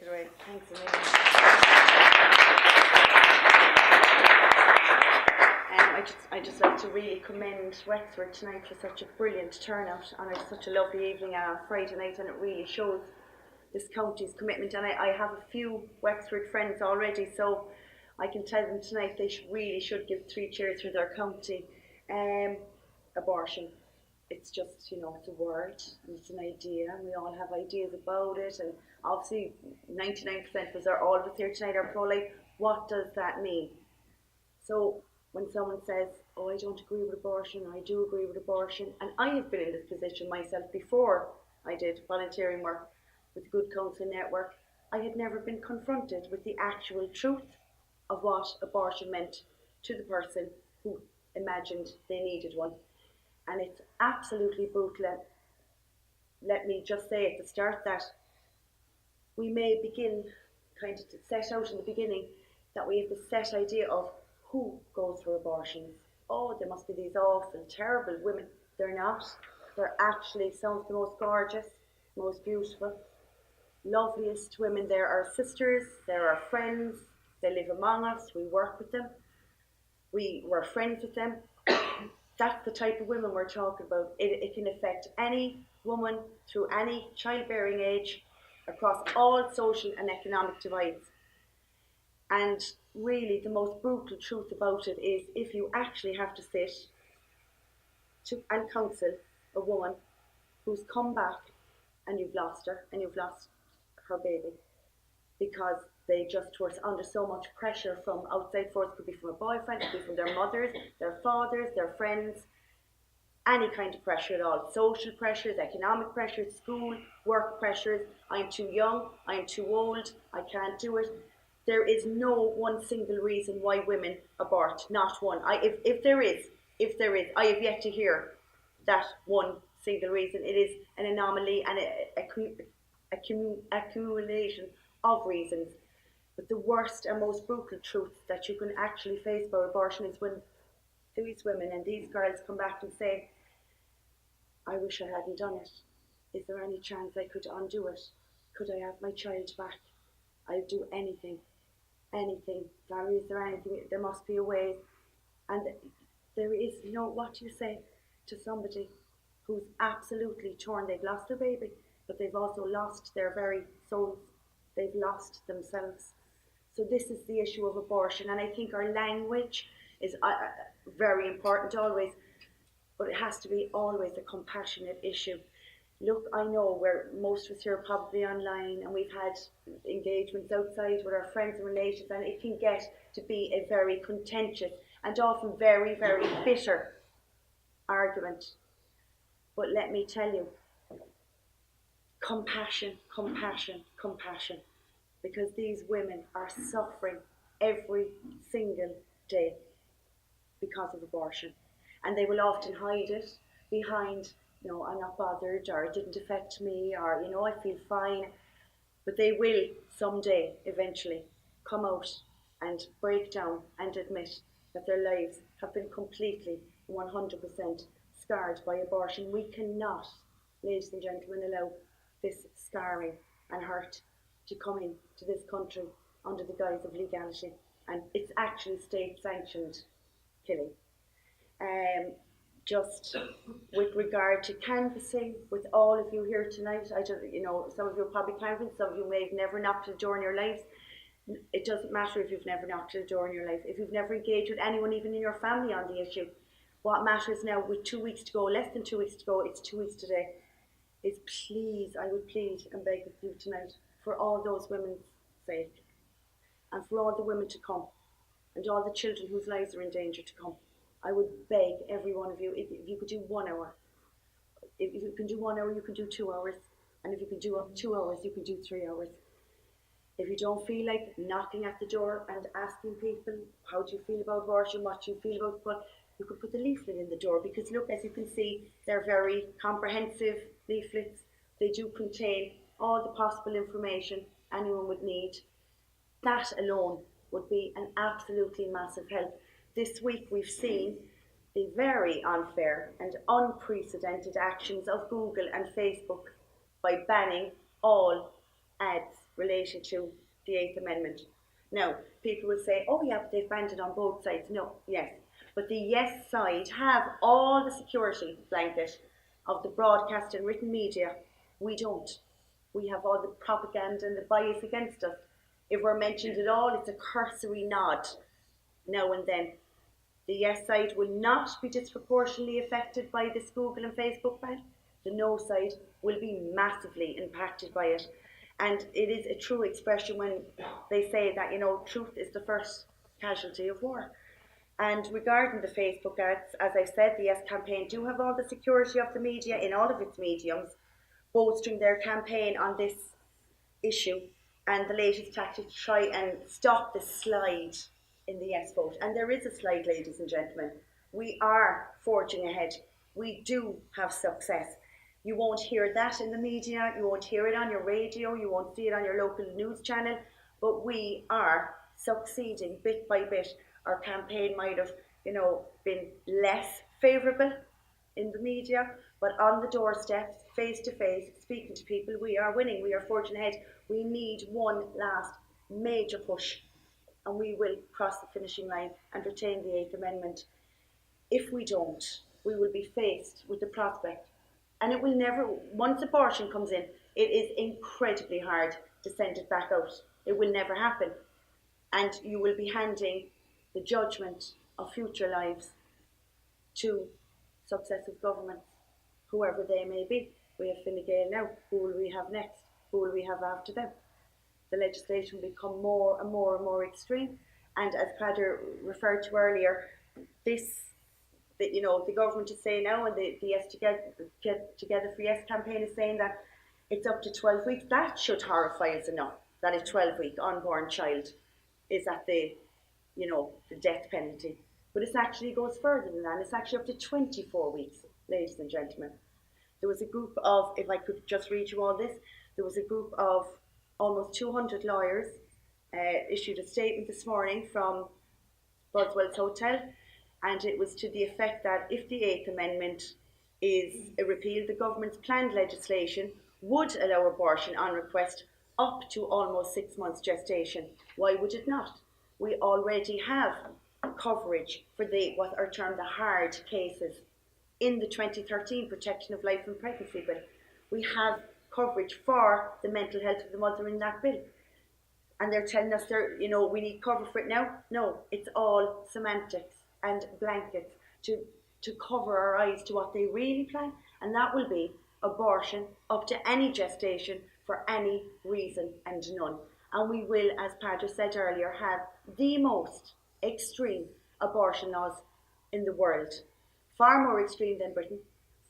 it away. Thanks a million. I just like to really commend Wexford tonight for such a brilliant turnout, and it's such a lovely evening on a Friday night, and it really shows this county's commitment. And I have a few Wexford friends already, so I can tell them tonight they really should give 3 cheers for their county. Abortion, it's just, it's a word and it's an idea, and we all have ideas about it, and obviously 99% of us are, all of us here tonight are pro-life. What does that mean? So when someone says, oh, I don't agree with abortion, or I do agree with abortion, and I have been in this position myself before I did volunteering work with the Good Counsel Network, I had never been confronted with the actual truth of what abortion meant to the person who imagined they needed one. And it's absolutely brutal. Let me just say at the start that we may begin kind of to set out in the beginning that we have this set idea of who goes for abortions. Oh, there must be these awful, terrible women. They're not. They're actually some of the most gorgeous, most beautiful, loveliest women. They're our sisters, they're our friends, they live among us, we work with them, we're friends with them. That's the type of women we're talking about. It can affect any woman through any childbearing age across all social and economic divides. And really the most brutal truth about it is if you actually have to sit and counsel a woman who's come back and you've lost her and you've lost her baby because they just were under so much pressure from outside force. It could be from a boyfriend, it could be from their mothers, their fathers, their friends, any kind of pressure at all. Social pressures, economic pressures, school, work pressures. I'm too young, I'm too old, I can't do it. There is no one single reason why women abort, not one. If there is, I have yet to hear that one single reason. It is an anomaly and accumulation of reasons. But the worst and most brutal truth that you can actually face about abortion is when these women and these girls come back and say, I wish I hadn't done it. Is there any chance I could undo it? Could I have my child back? I'd do anything. Anything. Valerie, is there anything? There must be a way. And there is, what do you say to somebody who's absolutely torn? They've lost their baby, but they've also lost their very souls. They've lost themselves. So this is the issue of abortion, and I think our language is very important always, but it has to be always a compassionate issue. Look, I know most of us here are probably online, and we've had engagements outside with our friends and relatives, and it can get to be a very contentious and often very, very bitter argument. But let me tell you, compassion, compassion, compassion. Because these women are suffering every single day because of abortion. And they will often hide it behind, I'm not bothered, or it didn't affect me, or, I feel fine. But they will someday, eventually, come out and break down and admit that their lives have been completely, 100% scarred by abortion. We cannot, ladies and gentlemen, allow this scarring and hurt to come into this country under the guise of legality, and it's actually state-sanctioned killing. Just with regard to canvassing, with all of you here tonight, some of you are probably canvassing, some of you may have never knocked at a door in your lives. It doesn't matter if you've never knocked at a door in your life, if you've never engaged with anyone, even in your family, on the issue. What matters now, with 2 weeks to go, less than 2 weeks to go, it's 2 weeks today, is please, I would plead and beg with you tonight, for all those women's sake, and for all the women to come, and all the children whose lives are in danger to come, I would beg every one of you, if you could do 1 hour, if you can do 1 hour, you can do 2 hours, and if you can do up 2 hours, you can do 3 hours. If you don't feel like knocking at the door and asking people, how do you feel about abortion, what do you feel about, but you could put the leaflet in the door, because look, as you can see, they're very comprehensive leaflets. They do contain all the possible information anyone would need. That alone would be an absolutely massive help. This week we've seen the very unfair and unprecedented actions of Google and Facebook by banning all ads relating to the Eighth Amendment. Now, people will say, oh yeah, but they've banned it on both sides. No, yes. But the yes side have all the security blanket of the broadcast and written media. We don't. We have all the propaganda and the bias against us. If we're mentioned at all, it's a cursory nod now and then. The yes side will not be disproportionately affected by this Google and Facebook ban. The no side will be massively impacted by it. And it is a true expression when they say that, truth is the first casualty of war. And regarding the Facebook ads, as I said, the Yes campaign do have all the security of the media in all of its mediums, bolstering their campaign on this issue and the latest tactic to try and stop the slide in the yes vote. And there is a slide, ladies and gentlemen. We are forging ahead. We do have success. You won't hear that in the media, you won't hear it on your radio, you won't see it on your local news channel, but we are succeeding bit by bit. Our campaign might have, been less favourable in the media, but on the doorsteps, face to face, speaking to people, we are winning, we are forging ahead. We need one last major push, and we will cross the finishing line and retain the Eighth Amendment. If we don't, we will be faced with the prospect, and it will never, once abortion comes in, it is incredibly hard to send it back out. It will never happen. And you will be handing the judgment of future lives to successive governments, whoever they may be. We have Fine Gael now. Who will we have next? Who will we have after them? The legislation will become more and more and more extreme. And as Padder referred to earlier, the government is saying now, and the Yes Together for Yes campaign is saying that it's up to 12 weeks. That should horrify us enough, that a 12-week unborn child is at the death penalty. But it actually goes further than that. It's actually up to 24 weeks, ladies and gentlemen. There was a group of, if I could just read you all this, there was a group of almost 200 lawyers issued a statement this morning from Boswell's Hotel, and it was to the effect that if the Eighth Amendment is repealed, the government's planned legislation would allow abortion on request up to almost 6 months gestation. Why would it not? We already have coverage for what are termed the hard cases in the 2013 Protection of Life and Pregnancy Bill. We have coverage for the mental health of the mother in that bill. And they're telling us we need cover for it now. No, it's all semantics and blankets to cover our eyes to what they really plan, and that will be abortion up to any gestation for any reason and none. And we will, as Padder said earlier, have the most extreme abortion laws in the world. Far more extreme than Britain,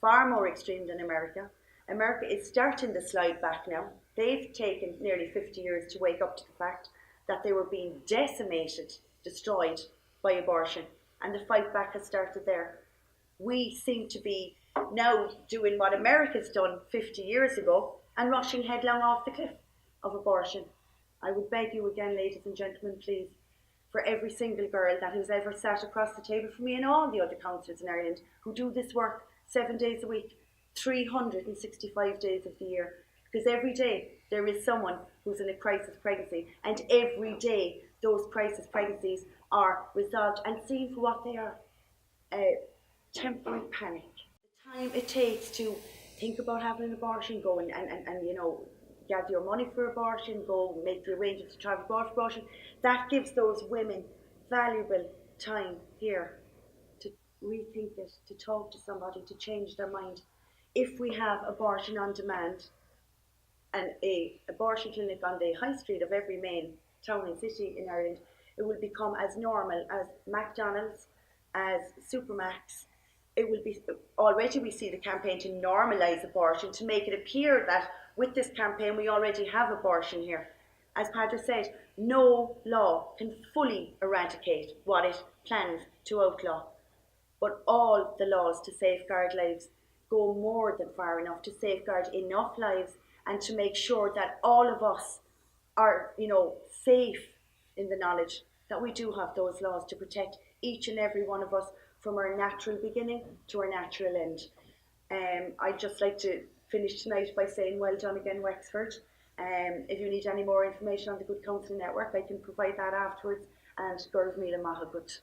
far more extreme than America. America is starting the slide back now. They've taken nearly 50 years to wake up to the fact that they were being decimated, destroyed by abortion. And the fight back has started there. We seem to be now doing what America's done 50 years ago and rushing headlong off the cliff of abortion. I would beg you again, ladies and gentlemen, please, for every single girl that has ever sat across the table from me and all the other councillors in Ireland who do this work 7 days a week, 365 days of the year, because every day there is someone who's in a crisis pregnancy, and every day those crisis pregnancies are resolved and seen for what they are, temporary panic. The time it takes to think about having an abortion, go and gather your money for abortion, go make the arrangements to travel abroad for abortion, that gives those women valuable time here to rethink it, to talk to somebody, to change their mind. If we have abortion on demand and an abortion clinic on the high street of every main town and city in Ireland, it will become as normal as McDonald's, as Supermax. It will be, already we see the campaign to normalise abortion, to make it appear that with this campaign we already have abortion here. As Padder said, no law can fully eradicate what it plans to outlaw, but all the laws to safeguard lives go more than far enough to safeguard enough lives and to make sure that all of us are, safe in the knowledge that we do have those laws to protect each and every one of us from our natural beginning to our natural end. I'd just like to finish tonight by saying well done again, Wexford. If you need any more information on the Good Counsel Network, I can provide that afterwards. And Gurv Mila Mahagut.